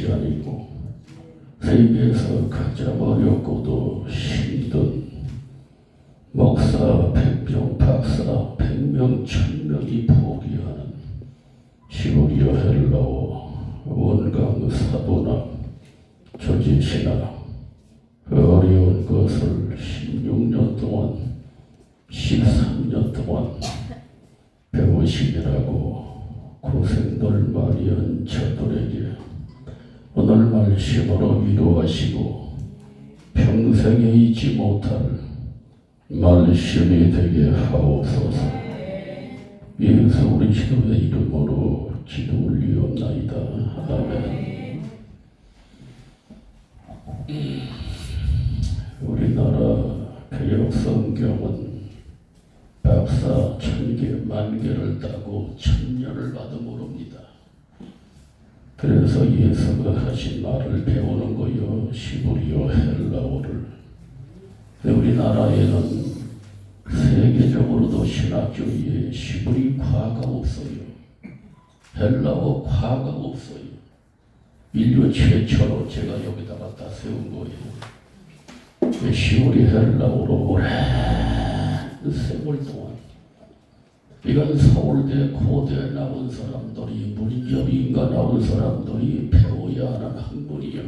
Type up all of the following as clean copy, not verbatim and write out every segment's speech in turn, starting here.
것이 아니고 세계에서 가장 어렵고도 힘든 목사 100명, 박사 100명, 1000명이 포기하는 시베리아 헬라어 원강 사도나 조지시나 그 어려운 것을 16년 동안 13년 동안 배우시느라고 고생들 많이 한 저들에게 오늘 말씀으로 위로하시고 평생에 잊지 못할 말씀이 되게 하옵소서. 예수 그리스도의 이름으로 기도 올리옵나이다. 아멘. 우리나라 개혁 성경은 박사 1000개, 10,000개를 따고 1000년을 봐도 모릅니다. 그래서 예수가 하신 말을 배우는 거요. 시베리아 헬라어를. 우리나라에는 세계적으로도 신학교에 시베리 과가 없어요. 헬라어 과가 없어요. 인류 최초로 제가 여기다 갖다 세운 거예요. 시베리 헬라어로 오랜 세월 동안 이건 서울대, 고대 나온 사람들이 문협인가 나온 사람들이 배워야 하는 학문이요.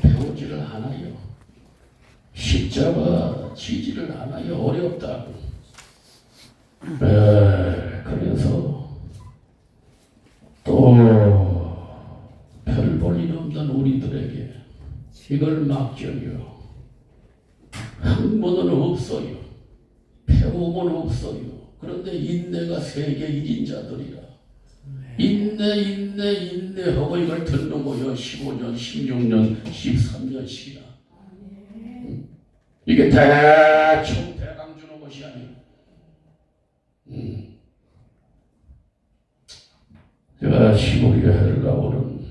배우지를 않아요. 십자가 지지를 않아요. 어렵다고. 그래서 또 별 볼 일 없는 우리들에게 이걸 맡겨요. 학문은 없어요. 배움은 없어요. 그런데 인내가 세계 1인자들이라 인내하고 이걸 듣는 거예요. 15년, 16년, 13년씩이나. 이게 대충 대강 주는 것이 아니에요. 제가 시베리아 헬라어는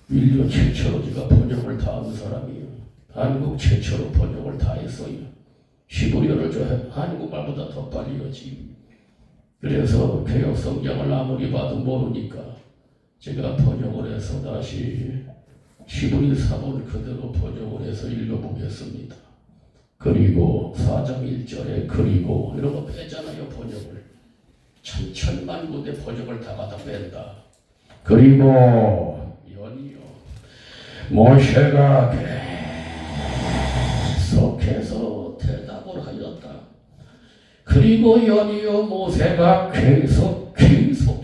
인류 최초로 제가 번역을 다 한 사람이에요. 한국 최초로 번역을 다 했어요. 시베리아를 저 한국말보다 더 빨리 하지. 그래서 개혁 성경을 아무리 봐도 모르니까 제가 번역을 해서 다시 시베리 사본 그대로 번역을 해서 읽어보겠습니다. 그리고 4장 1절에 그리고 이런 거 빼잖아요. 번역을 천천만 군데 번역을 다 갖다 뺀다. 그리고 연이요 모세가 계속해서 대답을 하였다. 그리고 연이요 모세가 계속해서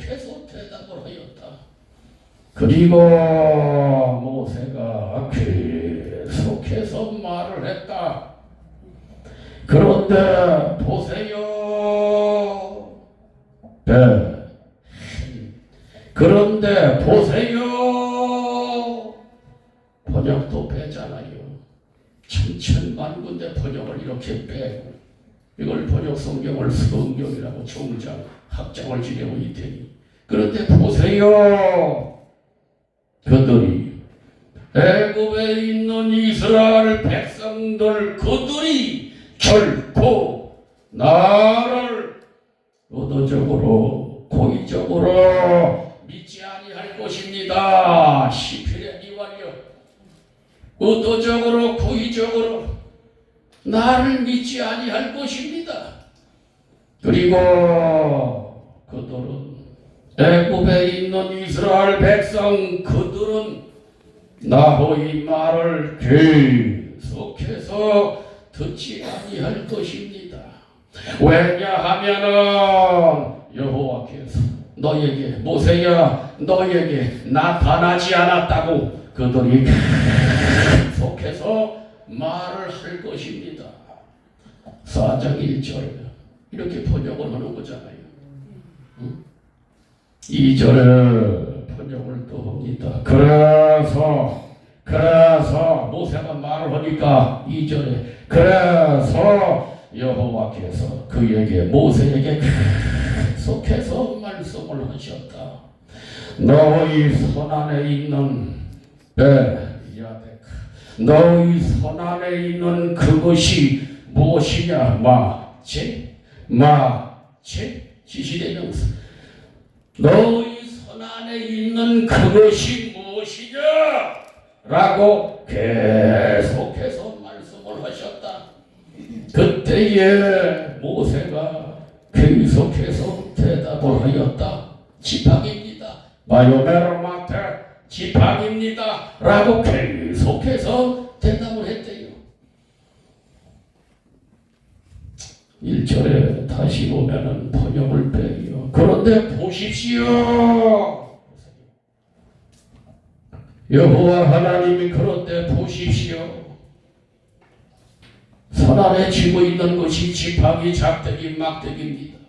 대답을 하였다. 그리고 모세가 계속해서 말을 했다. 그런데 보세요. 그런데 보세요. 번역도 빼잖아요. 천천만 군데 번역을 이렇게 빼고 이걸 번역 성경을 성경이라고 총장 학장을 지내고 있더니 그런데 보세요. 그들이 애굽에 있는 이스라엘 백성들 그들이 결코 나를 의도적으로 고의적으로 믿지 아니할 것입니다. 시편의 이완료 의도적으로 고의적으로 나를 믿지 아니할 것입니다. 그리고 그들은 애굽에 있는 이스라엘 백성 그들은 나의 말을 계속해서 듣지 아니할 것입니다. 왜냐하면은 여호와께서 너에게 모세야 너에게 나타나지 않았다고 그들이 계속해서 말을 할 것입니다. 4장 1절 이렇게 번역을 하는 거잖아요. 2절에 번역을 또 합니다. 그래서 모세가 말을 하니까 2절에 그래서 여호와께서 그에게 모세에게 계속해서 말씀을 하셨다. 너의 손안에 있는 너의 손안에 있는 그것이 무엇이냐? 지시대명사. 너의 손안에 안에 있는 그것이 무엇이냐? 라고 계속해서 말씀을 하셨다. 그때에 모세가 계속해서 대답을 하였다. 지팡입니다. 바요메로마테 지팡입니다. 라고 계속해서 대답을 했대요. 1절에 다시 보면은 번역을 빼요. 그런데 보십시오. 여호와 하나님이 그런데 보십시오. 선 안에 쥐고 있는 것이 지팡이, 작대기, 막대기입니다.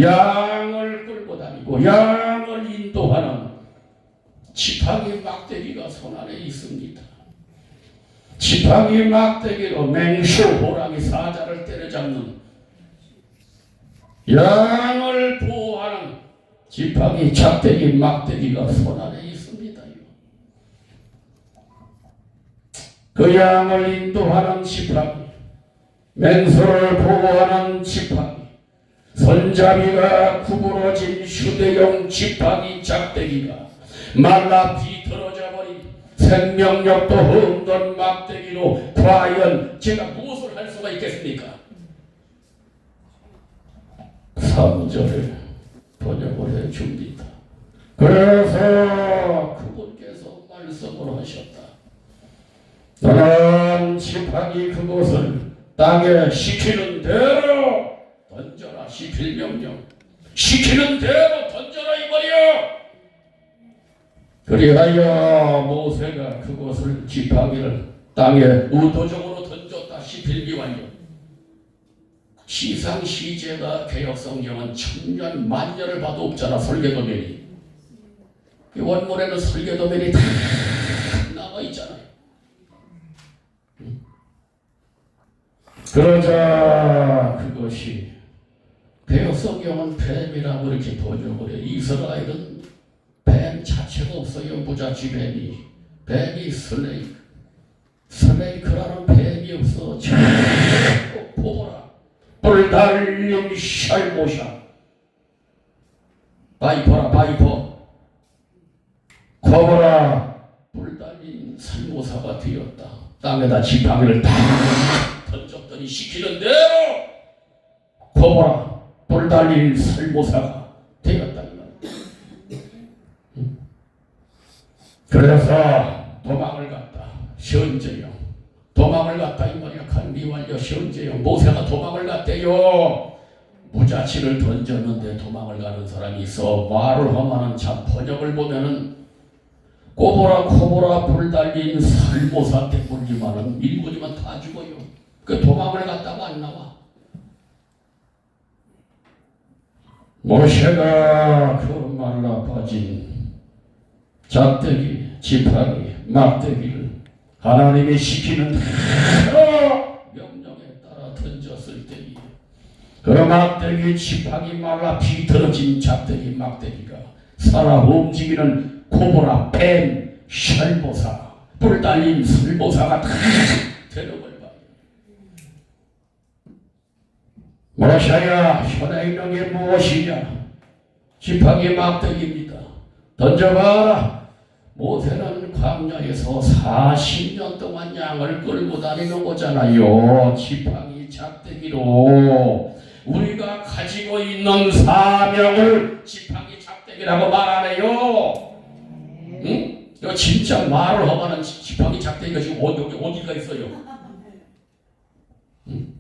양을 끌고 다니고 양을 인도하는 지팡이, 막대기가 손 안에 있습니다. 지팡이, 막대기로 맹수, 호랑이, 사자를 때려잡는 양을 보호하는 지팡이, 작대기, 막대기가 손 안에 있습니다. 그 양을 인도하는 지팡이, 맹수를 보호하는 지팡이, 손잡이가 구부러진 휴대용 지팡이, 작대기가 말라 비틀어져 버린 생명력도 없는 막대기로 과연 제가 무엇을 할 수가 있겠습니까? 3절에 번역을 해줍니다. 그래서 그분께서 말씀을 하셨다. 너는 지팡이 그것을 땅에 시키는 대로 던져라. 시킬 명령. 시키는 대로 던져라 이 말이야. 그리하여 모세가 그것을 지팡이를 땅에 의도적으로 던졌다. 시필비완료. 시상시제가 개혁성경은 천년 만년을 봐도 없잖아. 설계도면이. 이 원문에는 설계도면이 다 남아있잖아요. 그러자 그것이 개혁성경은 뱀이라고 이렇게 번역을 해. 이스라엘은 뱀 자체가 없어요. 무자치 뱀이. 뱀이 스네이크라는 뱀이 없어. 꼭 보거라. 뿔 달린 샬모샤. 바이퍼라 바이퍼. 거보라. 뿔 달린 살모사가 되었다. 땅에다 지팡이를 다 던졌더니 시키는 대로 거보라. 뿔 달린 살모사가 되었다. 그래서 도망을 갔다. 현재요. 도망을 갔다 이 말이야. 간미완료 현재요. 모세가 도망을 갔대요. 무자치를 던졌는데 도망을 가는 사람이 있어. 말을 하면은 참 번역을 보면은 꼬보라 코보라 불 달린 살모사 때문이면은 일군이면 다 죽어요. 그 도망을 갔다가 안 나와. 모세가 그 말라 빠진 작대기, 지팡이, 막대기를 하나님이 시키는 명령에 따라 던졌을 때에 그 막대기, 지팡이 말라 비틀어진 작대기, 막대기가 살아 움직이는 코보라, 뱀, 샬모사, 뿔 달린 슬모사가 다 되어버려. 모세야, 현의 명이 무엇이냐? 지팡이, 막대기입니다. 던져봐라. 모세는 광야에서 40년 동안 양을 끌고 다니는 거잖아요. 지팡이, 작대기로. 우리가 가지고 있는 사명을 지팡이, 작대기라고 말 안 해요. 응? 이거 진짜 말을 하면은 지팡이, 작대기가 지금 어디가 있어요? 응?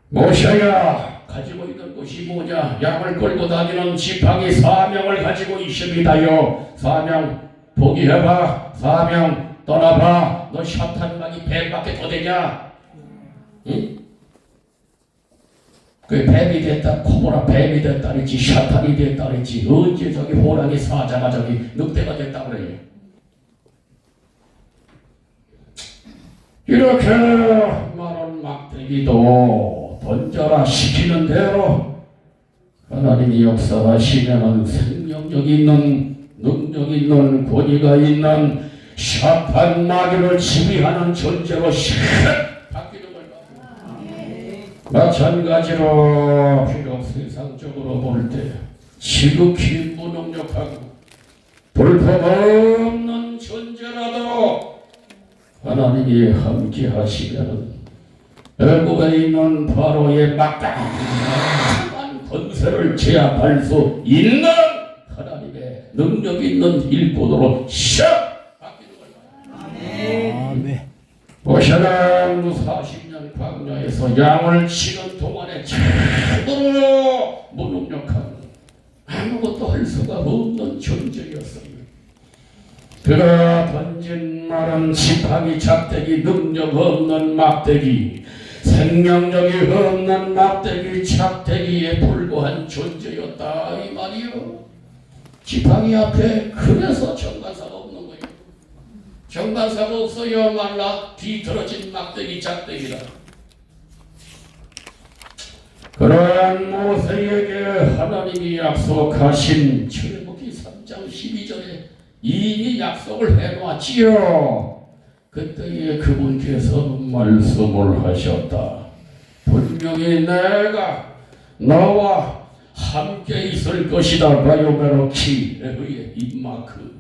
모세야, 가지고 있는 것이 뭐냐? 양을 끌고 다니는 지팡이 사명을 가지고 있습니다요. 사명 포기해봐. 사명 떠나봐. 너 샤탄각이 뱀밖에 더 되냐? 응? 그 뱀이 됐다, 코보라 뱀이 됐다 그랬지, 샤탄이 됐다 그랬지. 언제 저기 호랑이 사자가 저기 늑대가 됐다 그래요. 이렇게 말은 막대기도 던져라 시키는 대로 하나님이 역사하시면은 생명력 있는, 능력 있는, 권위가 있는 샤탄 마귀를 지휘하는 존재로 바뀌는 걸 봐요. 마찬가지로 비록 세상적으로 볼 때 지극히 무능력하고 볼품없는 존재라도 하나님이 함께 하시면 애굽에 있는 바로의 막강한 권세를 제압할 수 있는 하나님의 능력 있는 일꾼으로 샥 바뀌는 거예요. 아멘. 오샤랑 40년 광야에서 양을 치는 동안에 최고로 무능력한 아무것도 할 수가 없는 존재였어요. 그가 던진 말은 지팡이 작대기, 능력 없는 막대기, 생명력이 없는 막대기 작대기에 불과한 존재였다 이 말이요. 지팡이 앞에 그래서 정관사가 없는 거예요. 정관사가 없어요. 말라 비틀어진 막대기 작대기라. 그러한 모세에게 하나님이 약속하신 출애굽기 3장 12절에 이미 약속을 해놓았지요. 그때에 그분께서 말씀을 하셨다. 분명히 내가 너와 함께 있을 것이다. 바요메로키에 임마크.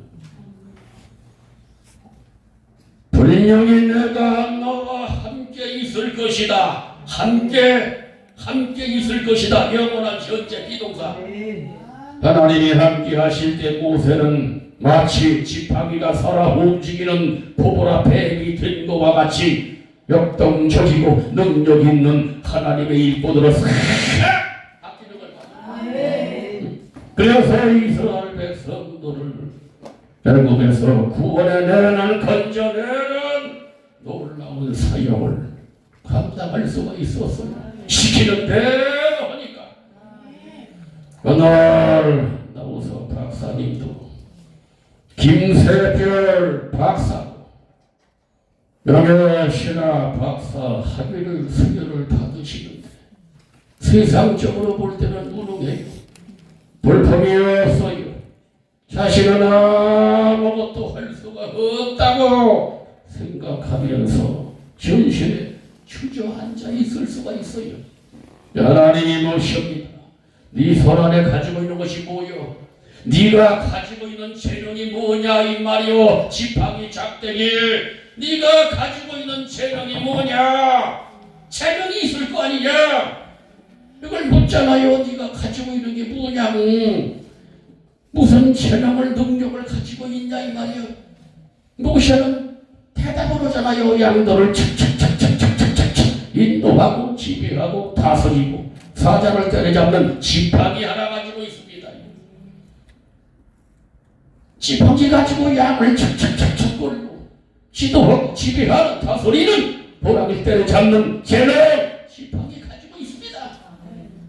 분명히 내가 너와 함께 있을 것이다. 함께 있을 것이다. 영원한 현재 비동사. 하나님이 함께 하실 때 모세는 마치 지팡이가 살아 움직이는 포도라 뱀이 된 것과 같이 역동적이고 능력 있는 하나님의 일꾼으로 싹 바뀌는 거예요. 그래서 이스라엘 백성들을 애굽에서 구원해내는 건져내는 놀라운 사역을 감당할 수가 있었어요. 시키는 대로 하니까. 그날 나우서 박사님도 김세별 박사도 명예신화 박사 학위를 수료를 받으시는데 세상적으로 볼 때는 무능해요. 볼품이 없어요. 자신은 아무것도 할 수가 없다고 생각하면서 전신에 주저앉아 있을 수가 있어요. 하나님이 모십니다. 네 손 안에 가지고 있는 것이 뭐요? 네가 가지고 있는 재능이 뭐냐 이 말이요. 지팡이 작대기. 네가 가지고 있는 재능이 뭐냐? 재능이 있을 거 아니냐? 이걸 묻잖아요. 네가 가지고 있는 게 뭐냐고. 무슨 재능을 능력을 가지고 있냐 이 말이요. 모세는 대답을 하잖아요. 양들을 착착착착착착착 인도하고 지배하고 다스리고 사자를 때려잡는 지팡이 하나 가지고 있습니다. 지팡이 가지고 양을 착착착착 끌고 지도하고 지배하는 다스리는 호랑이 때려잡는 재능 지팡이 가지고 있습니다.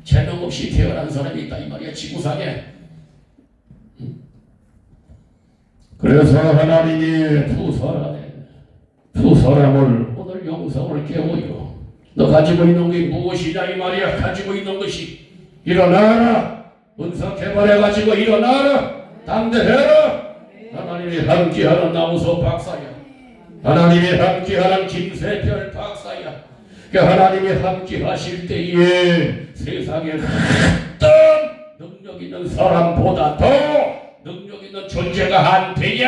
재능 없이 태어난 사람이 있다 이 말이야. 지구상에. 그래서 하나님이 두 사람을 오늘 영성을 깨워요. 너 가지고 있는 게 무엇이냐 이 말이야. 가지고 있는 것이 일어나라. 은사 개발해가지고 일어나라. 담대해라. 하나님이 함께하는 나우서 박사야. 하나님이 함께하는 김세별 박사야. 하나님이 함께하실 때에 세상에 어떤 능력 있는 사람보다 더 능력 있는 존재가 한테냐.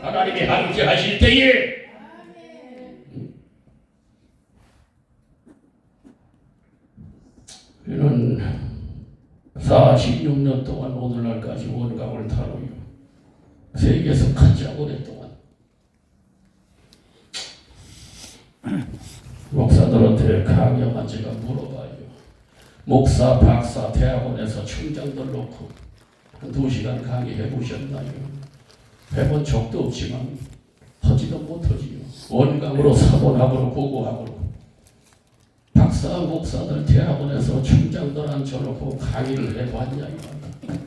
하나님이 함께하실 때에 이는 46년 동안 오늘날까지 원각을 다루요. 세계에서 가장 오랫동안 목사들한테 강연한 제가 물어봐요. 목사, 박사, 대학원에서 총장들 놓고 한 2시간 강의해 보셨나요? 해본 적도 없지만 하지도 못하지요. 원각으로 사본학으로 고고학으로 박사, 목사들 대학원에서 총장들 앉혀놓고 강의를 해봤냐 이거다.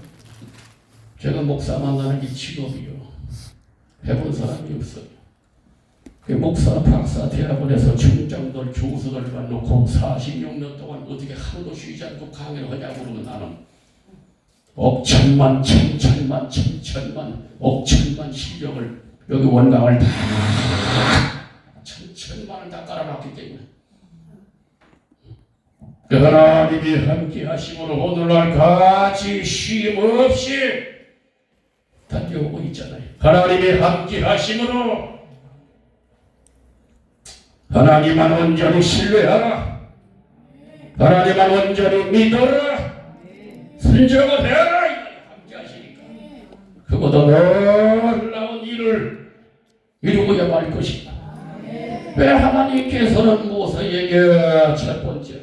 제가 목사 만나는 게 직업이요. 해본 사람이 없어요. 목사, 박사 대학원에서 총장들, 교수들만 놓고 46년 동안 어떻게 하루도 쉬지 않고 강의를 하냐고 그러면 나는 억천만, 천천만, 천천만, 억천만 실력을 여기 원강을 다 천천만을 다 깔아놨기 때문에 하나님이 함께 하심으로 오늘날 같이 쉼없이 달려오고 있잖아요. 하나님이 함께 하심으로 하나님만 온전히 신뢰하라. 하나님만 온전히 믿어라. 순종을 해라. 함께 하시니까 그보다 놀라운 일을 이루고야 말 것이다. 왜 하나님께서는 모세에게 첫 번째로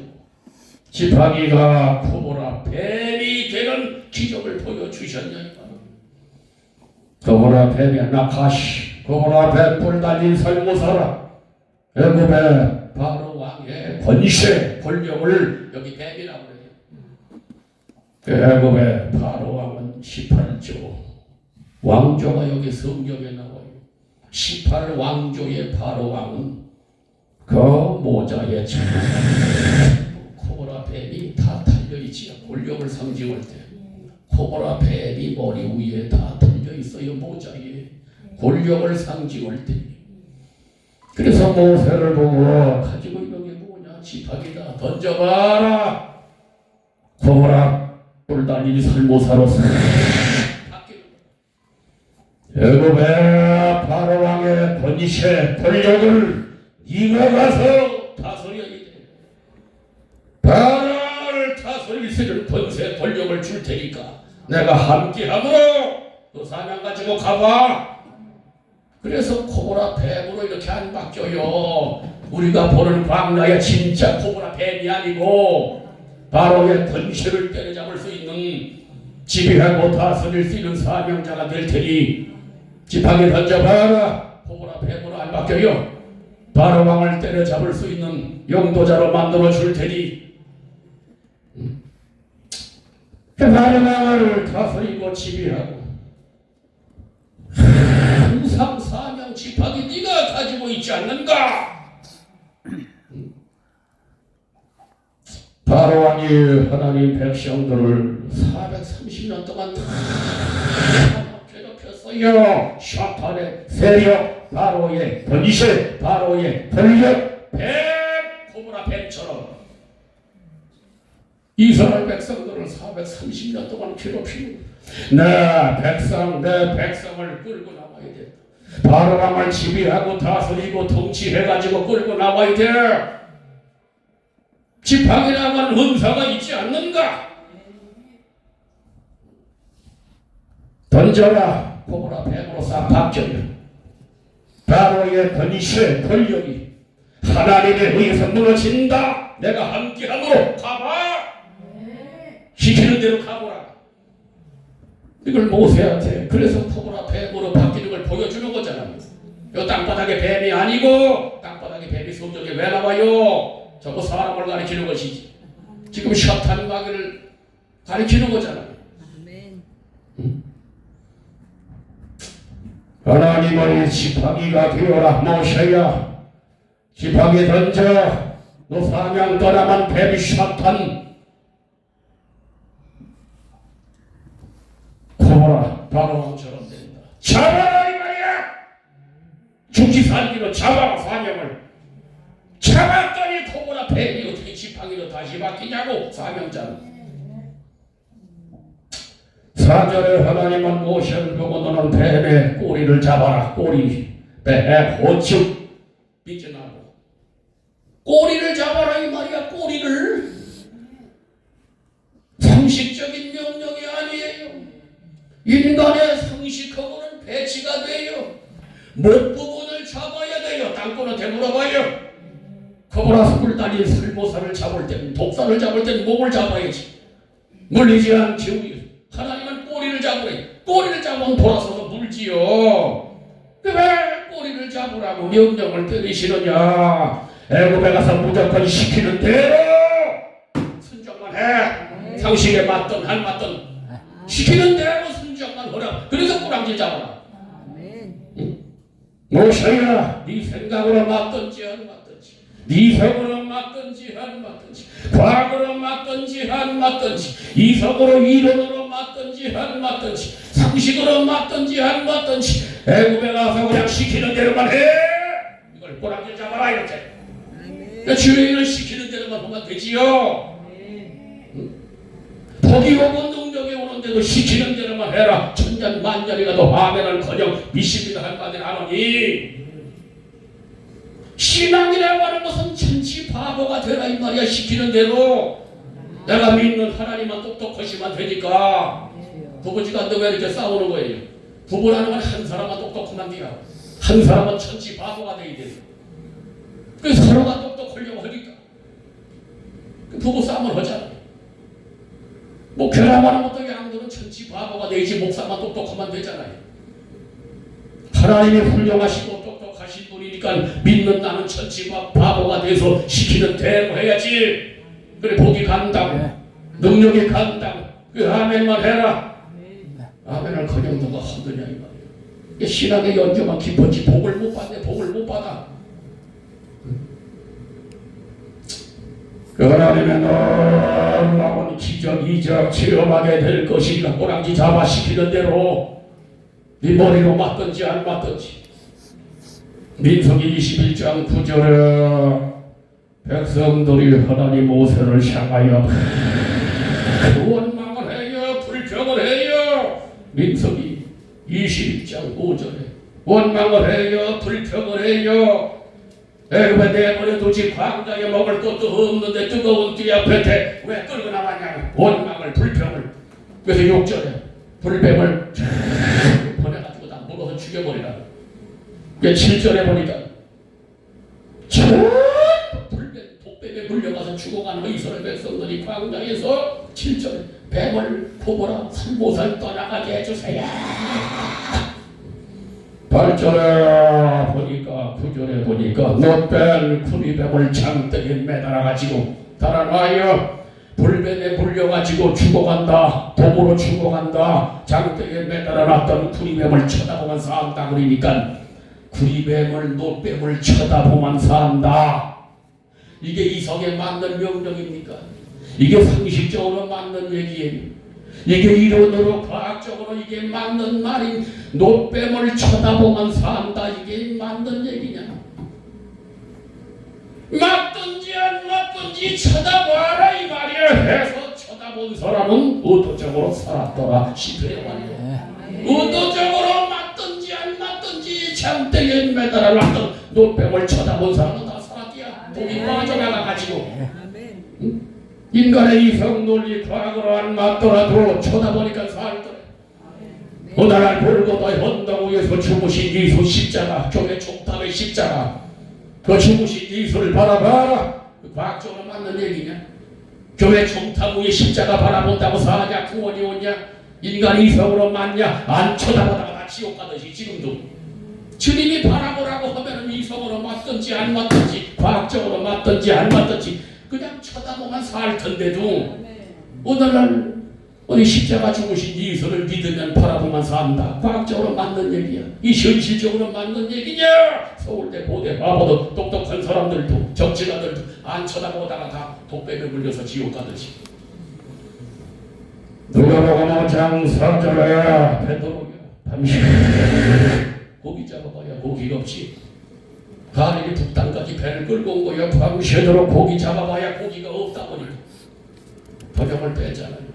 지팡이가 코보라 뱀이 되는 기적을 보여주셨냐. 코보라 뱀이 나카시 코보라 뱀뿔 달린 살모사라. 애굽의 바로 왕의 권세 권력을 여기 뱀이라고 그래요. 애굽의 바로 왕은 18조 왕조가 여기 성경에 나와요. 18왕조의 바로 왕은 그 모자에 코보라 뱀이 다 달려있지요. 권력을 상징할 때 코보라 뱀이 머리 위에 다 달려있어요. 모자에 권력을 상징할 때. 그래서 모세를 보고 가지고 있는 게 뭐냐? 지팡이다. 던져봐라. 코보라 뿔 달린 살모사로 애굽의 바로 왕의 권세 권력을 네가 가서 다스려야 돼. 바로를 다스릴 수 있는 권세 권력을 줄 테니까 내가 함께함으로 그 사명 가지고 가봐. 그래서 코보라 뱀으로 이렇게 안 바뀌어요. 우리가 보는 광야의 진짜 코보라 뱀이 아니고 바로의 권세를 때려잡을 수 있는 지배하고 다스릴 수 있는 사명자가 될 테니 지팡이 던져봐라. 코보라 뱀으로 안 바뀌어요. 바로 왕을 때려잡을 수 있는 용도자로 만들어 줄 테니 바로 왕을 다스리고 지배하고 항상 사명 지팡이 네가 가지고 있지 않는가? 바로 왕이 하나님 백성들을 430년 동안 다 괴롭혔어요. 샤탄의 세력, 바로의 권세, 바로의 권력, 뱀, 코브라 뱀처럼 이스라엘 백성들을 430년 동안 괴롭히고 내 백성을 끌고 나와야 돼. 바로 왕을 지배하고 다스리고 통치해가지고 끌고 나와야 돼. 지팡이라고 하는 은사가 있지 않는가? 던져라. 코보라 뱀으로 싹 바뀌어요. 바로의 권세 권력이 하나님에 의해서 무너진다. 내가 함께함으로 가봐. 시키는 대로 가보라. 이걸 모세한테 그래서 코보라 뱀으로 바뀌는 걸 보여주는 거잖아요. 이 땅바닥의 뱀이 아니고 땅바닥의 뱀이 성경에 왜 나와요? 저거 사람을 가리키는 것이지. 지금 샤탄 마귀를 가리키는 거잖아요. 하나님의 지팡이가 되어라. 모세야 지팡이 던져. 너 사명 떠나만 뱀이 샤탄 코보라 바로 왕처럼 된다. 잡아라 이 말이야. 죽기 살기로 잡아. 사명을 잡았더니 코보라 뱀이 어떻게 지팡이로 다시 바뀌냐고. 사명자는 4절에 하나님은 모세를 보고 너는 뱀의 꼬리를 잡아라. 꼬리 뱀 호축 삐져나고 꼬리를 잡아라 이 말이야. 꼬리를 상식적인 명령이 아니에요. 인간의 상식하고는 배치가 돼요. 목 부분을 잡아야 돼요. 땅콩은 되물어봐요. 코보라 뿔 달린 살모사를 잡을 때는 독사를 잡을 때는 목을 잡아야지. 물리지 않지. 하나님은 꼬리를 잡으래. 꼬리를 잡으면 돌아서서 물지요. 왜 꼬리를 잡으라고 명령을 때리시느냐. 애굽에 가서 무조건 시키는 대로 순종만 해. 상식에 맞든 안 맞든 시키는 대로 순종만 하라. 그래서 꼬랑지 잡아라. 모세야 네 생각으로 맞든지 안 맞든지 네 성으로 맞든지 안 맞든지 과거로 맞든지 안 맞든지 이성으로 이론으로 맞든지 안 맞든지 상식으로 맞든지 안 맞든지 애굽에 가서 그냥 시키는 대로만 해. 이걸 꼬랑지 잡아라 이렇게. 주인을 시키는 대로만 하면 되지요. 복이 오고 능력이 오는데도 시키는 대로만 해라. 천년 만년이 가도 아멘을커녕 미십니다 한마디 안 하니 신앙이라고 하는 것은 천치 바보가 되라 이 말이야. 시키는 대로 내가 믿는 하나님만 똑똑하시면 되니까. 부부지간도 왜 이렇게 싸우는 거예요? 부부라는 건 한 사람만 똑똑하면 돼요. 한 사람은 천치 바보가 돼야 돼요. 그래서 서로가 똑똑하려고 하니까 부부 싸움을 하잖아요. 목회라고 하는 것도 양들은 천치 바보가 되지 목사만 똑똑하면 되잖아요. 하나님이 훌륭하시고 똑똑하신 분이니까 믿는 나는 천치 바보가 돼서 시키는 대로 해야지. 그래 복이 간다고 능력이 간다고 그 아멘만 해라. 아멘을 그냥 누가 하느냐 이 말이에요. 신앙의 연조만 깊었지 복을 못 받네. 복을 못 받아. 그 하나님의 놀라운 기적 이적 체험하게 될 것이니까 꼬랑지 잡아 시키는 대로 네 머리로 맞든지 안 맞든지. 민수기 21장 9절에 백성들이 하나님 모세를 향하여 원망을 해요. 불평을 해요. 민수기 21장 5절에 원망을 해요. 불평을 해요. 애굽에 내버려두지 광야에 먹을 것도 없는데 뜨거운 띠 앞에 왜 끌고 나왔냐고 원망을 불평을. 그래서 6절에 불뱀을 보내가지고 다 물어서 죽여버리라. 7절에 보니까 전부 독뱀에 물려가서 죽어가는 이스라엘 백성들이 광야에서 7절에 뱀을 포보라 산모살 떠나가게 해주세요. 8절에 보니까 9절에 보니까 못된 구리뱀을 장대에 매달아가지고 달아놔요. 불뱀에 물려가지고 죽어간다. 독으로 죽어간다. 장대에 매달아놨던 구리뱀을 쳐다보면 산다. 그러니까 구리뱀을 노뱀을 쳐다보면 산다. 이게 이성에 맞는 명령입니까? 이게 상식적으로 맞는 얘기예요. 이게 이론으로 과학적으로 이게 맞는 말인 노뱀을 쳐다보면 산다. 이게 맞는 얘기냐? 맞든지 안 맞든지 쳐다봐라 이 말이야. 해서 쳐다본 사람은 의도적으로 살았더라. 시편에 말이야. 의도적으로 맞든지 안 맞든지 장대에 매달아놨던 노뱀을 쳐다본 사람은 다 살았기야. 독이 빠져나가가지고. 인간의 이성 논리 과학으로 안 맞더라도 쳐다보니까 살더라. 오늘날 골고다 현다고에서 죽으신 예수 십자가, 교회 총탑의 십자가, 그 죽으신 예수를 바라봐라. 그 과학적으로 맞는 얘기냐? 교회 총탑 위에 십자가 바라본다고 사냐? 구원이 오냐? 인간 이성으로 맞냐? 안 쳐다보다가 다 지옥 가듯이 지금도 주님이 바라보라고 하면 이성으로 맞든지 안 맞든지 과학적으로 맞든지 안 맞든지 그냥 쳐다보면 살 텐데도 오늘날 우리 십자가 죽으신 예수를 믿으면 바라보면 산다. 과학적으로 맞는 얘기야. 이 현실적으로 맞는 얘기냐? 서울대 고대 바보도 똑똑한 사람들도 정치가들도 안 쳐다보다가 다 독뱀에 물려서 지옥 가듯이. 누가복음 5장 4절에 베드로가 밤새 고기 잡아봐야 고기가 없지. 가리비 북단까지 배를 끌고 온 거야. 밤새도록 고기 잡아봐야 고기가 없다 보니까 번역을 뺐잖아요.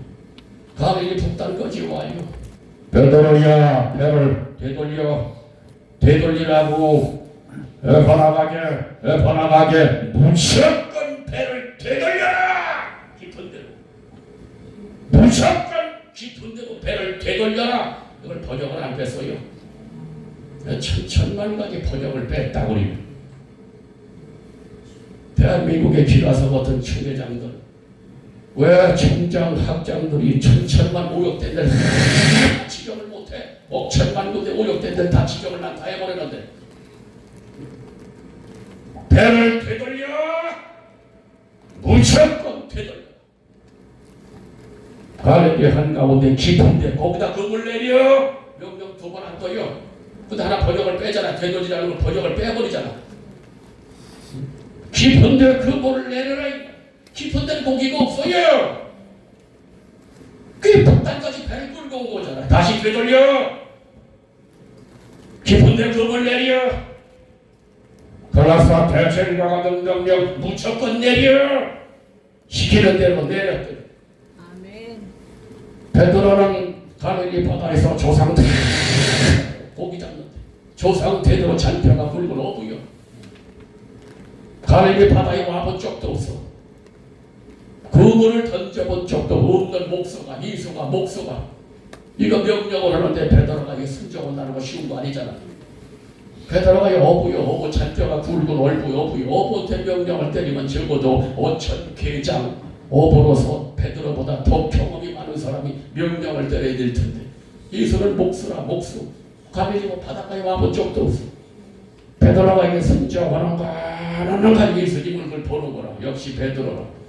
가리비 북단까지 와요. 베드로야 배를 되돌리라고 번화가게 무조건 배를 되돌려라. 깊은 데로 무조건 깊은 데로 배를 되돌려라. 이걸 번역을 안 뺐어요. 천만 가지 번역을 뺐다고 그래요. 대한민국의 기라서 같은 총회장들, 왜 총장, 학장들이 천만 오역된 데를 다 지정을 못해? 억천만 군데 오역된 데를 다 지정을 난 다 해버렸는데 배를 되돌려! 무조건 되돌려! 가래비 한가운데 깊은데 거기다 금을 내려! 명령 2번 안 떠요. 근데 하나 번역을 빼잖아. 되돌리라는 걸 번역을 빼버리잖아. 깊은 데 그 물을 내려라. 깊은 데는 고기가 없어요. 그 북단까지 배를 끌고 온 거잖아. 다시 되돌려. 깊은 데 그 물 내려. 그래서 대책과 능력 무조건 내려. 시키는 대로 내렸더니 베드로는 갈릴리 바다에서 조상 고기 잡는데 조상 대대로 잔뼈가 굵은 어부요. 갈릴리 바다에 와본 적도 없어. 그물을 던져본 적도 없는 목수가, 이수가, 목수가 이거 명령을 하는데 베드로가 이게 순종한다는 거 쉬운 거 아니잖아. 베드로가 어부요, 어부 잔뼈가 굵은 어부요, 어부한테 명령을 때리면 적어도 5천 계장 어부로서 베드로보다 더 경험이 많은 사람이 명령을 때려야 될 텐데 이수는 목수라 목수. 갈릴리 바닷가에 와본 적도 없어. 베드로가 이게 순종하는가 안 하는가 예수님을 그걸 보는 거라. 역시 베드로라.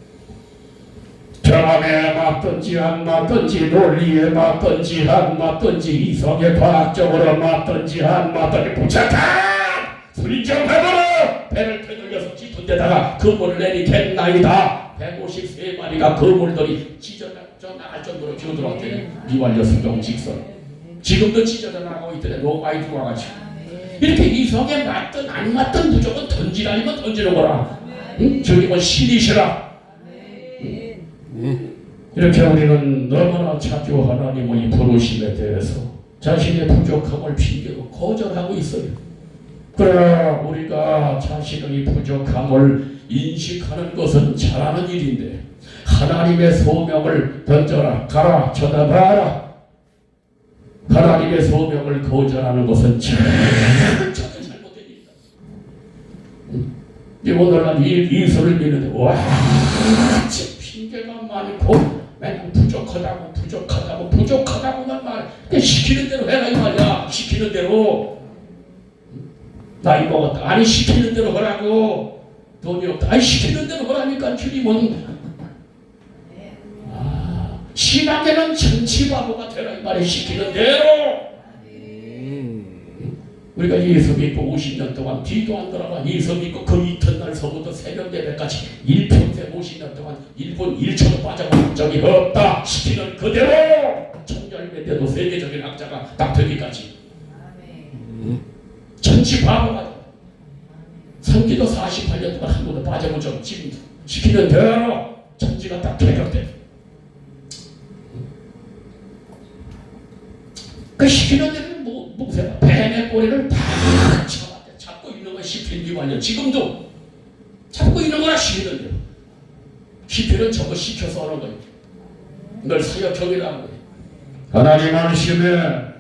경험에 맞든지 안 맞든지 논리에 맞든지 안 맞든지 이성에 과학적으로 맞든지 안 맞든지 부착한 순종하거라. 배를 되돌려서 짚은 데다가 그물을 내리겠나이다. 153마리가 그물들이 찢어져 나갈 정도로 기어들어왔대. 미완료 수경 직선 지금도 찢어져 나가고 있더래. 너무 많이 들어와가지고 이렇게 이성에 맞든 안 맞든 무조건 던지라니면 던지는 거라. 응? 주님은 신이시라. 이렇게 우리는 너무나 자주 하나님의 부르심에 대해서 자신의 부족함을 핑계로 거절하고 있어요. 그러나 우리가 자신의 부족함을 인식하는 것은 잘하는 일인데 하나님의 소명을 던져라, 가라, 쳐다봐라. 하나님의 소명을 거절하는 것은 전혀 잘못된 일이다. 오늘날 이수를 믿는데 와 핑계가 많고 맨날 부족하다고만 말해. 시키는 대로 해라 이 말이야. 시키는 대로. 나이 먹었다. 아니 시키는 대로 하라고. 돈이 없다. 아니 시키는 대로 하라니까. 주님은 신앙에는 천치바보가 되라 이 말이야. 시키는 대로. 우리가 예수 믿고 50년 동안 뒤도 안 돌아봐. 예수 믿고 그 이튿날서부터 새벽 예배까지 일평생 50년 동안 1분 1초도 빠져본 적이 없다. 시키는 그대로. 청결배대도 세계적인 학자가 딱 되기까지. 천치 바보가 성기도 48년 동안 한 번도 빠져본 적 없지. 시키는 대로 천지가 딱 개혁돼. 그 시키는 대로 목사가 뱀의 꼬리를 다 잡았대. 잡고 있는 건 시필 미완료. 지금도 잡고 있는 거라 시키는 대로. 시필은 저거 시켜서 하는 거예요. 널 사역형이라는 거예요. 하나님 하시면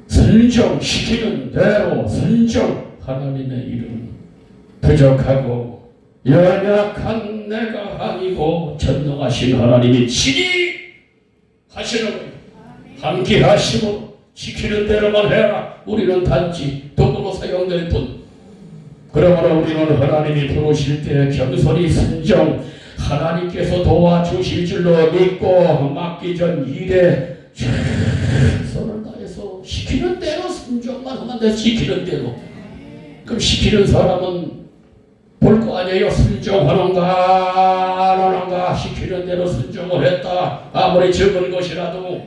순종시키는 대로 순종. 하나님의 이름 부족하고 연약한 내가 아니고 전능하신 하나님이 친히 하시는 거예요. 함께 하시고 시키는 대로만 해라. 우리는 단지 도구로 사용될 뿐. 그러므로 우리는 하나님이 부르실 때 겸손히 순종, 하나님께서 도와주실 줄로 믿고 맡기 전 일에 최선을 다해서 시키는 대로 순종만 하면 돼. 시키는 대로. 그럼 시키는 사람은 볼 거 아니에요. 순종하는가 안 하는가. 시키는 대로 순종을 했다. 아무리 적은 것이라도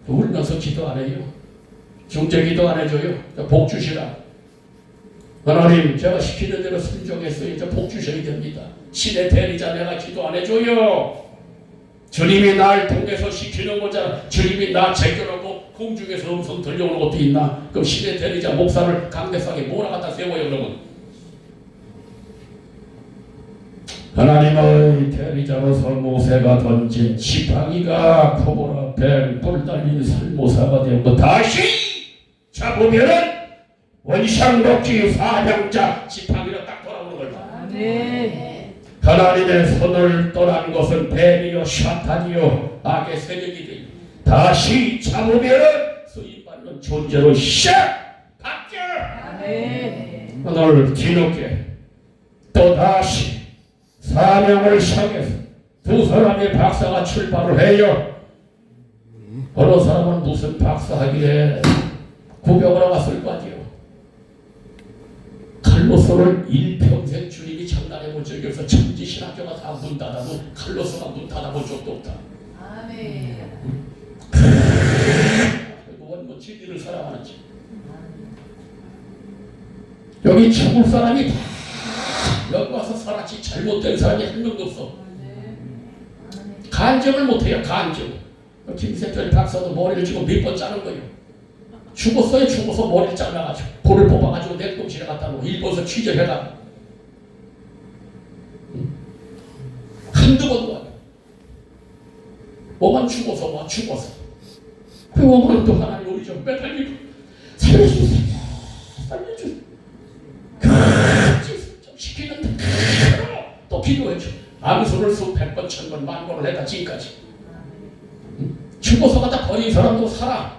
울면서 기도 안 해요. 중재기도 안 해줘요. 복 주시라. 하나님 제가 시키는 대로 순종했어요. 이제 복 주셔야 됩니다. 신의 대리자 내가 기도 안 해줘요. 주님이 날 통해서 시키는 거잖아. 주님이 나 제껴놓고 공중에서 음성 들려오는 것도 있나? 그럼 신의 대리자 목사를 강대상에 뭐라 갖다 세워요 그러면? 하나님의 대리자로서 모세가 던진 지팡이가 코보라 뱀 뿔 달린 살모사가 되고 다시 잡으면은 원상복귀 사명자 지팡이로 딱 돌아오는 걸 봐. 하나님의 손을 떠난 것은 뱀이요 사탄이요 악의 세력이 돼. 다시 잡으면은 쓰임받는 존재로 시작 바뀌어. 오늘 뒤늦게 또 다시 사명을 향해서 두 사람의 박사가 출발을 해요. 어느 사람은 무슨 박사하기에 구경을 나갔을 거 아니에요. 칼로스를 일평생 주님이 장난해 본 적이 없어. 천지신학교가 다 문 닫아도 칼로스가 문 닫아본 적도 없다. 아멘. 원뭐 진리를 사랑하는지. 여기 천국 사람이 다 여기 와서 살았지 잘못된 사람이 한 명도 없어. 간증을 못해요. 간증. 김세철 박사도 머리를 지금 몇 번 자른 거예요. 죽었어요. 죽어서 머리를 잘라가지고 볼을 뽑아가지고 냉동실에 갖다 놓고 일본에서 취재해가 한두 번도 아니야. 오만 죽어서 와 죽어서 그 오만은 또 하나님 우리 좀 매달리고 살려주세요. 살려주세요. 좀 시키는데 또 기도해줘. 암수를 수백 번, 천 번, 만 번을 해다 지금까지. 죽어서 갖다 버린 사람도 살아.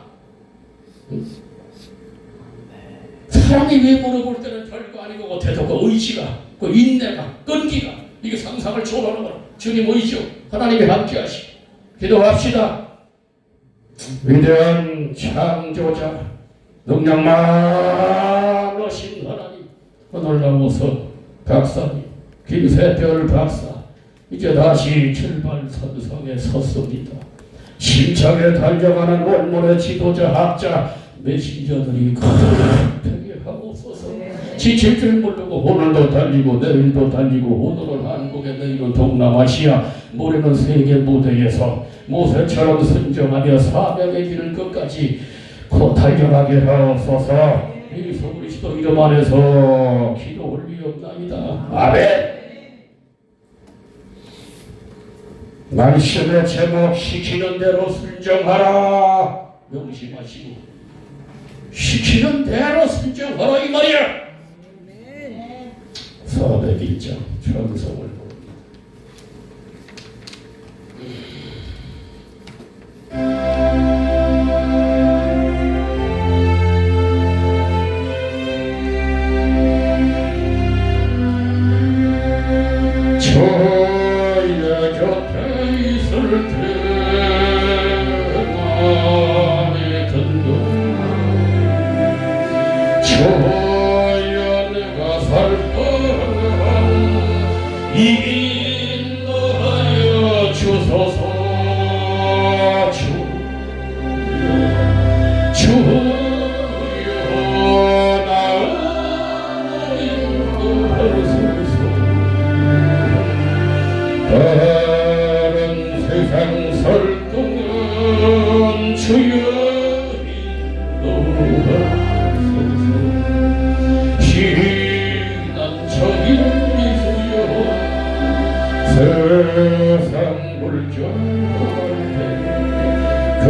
사람이 외모를 볼 때는 별거 아니고 못해도 그 의지가, 그 인내가, 끈기가 이게 상상을 초월하는 거라. 주님 의지요. 하나님이 함께하시. 기도합시다. 위대한 창조자, 능력 많으신 하나님, 놀라워서 박사님, 김세별 박사, 이제 다시 출발 선성에 섰습니다. 심차게 달려가는 원문의 지도자, 학자, 메신저들이 그렇게 하고서서 지칠 줄 모르고 오늘도 달리고 내일도 달리고 오늘은 한국에 내일은 동남아시아 모레는 세계 무대에서 모세처럼 순정하며 사명의 길을 끝까지 달려가게 하옵소서. 예수 그리스도 이름 안에서 기도 올리옵나이다. 아멘. 말씀의 제목 시키는 대로 순종하라. 명심하시고 시키는 대로 순종하라 이 말이야. 401장 찬송을 인도하여 주소서. 주여 나를 인도하소서. 다른 세상 설동은 주여 인도하소서. 피난처인 세상 물결 그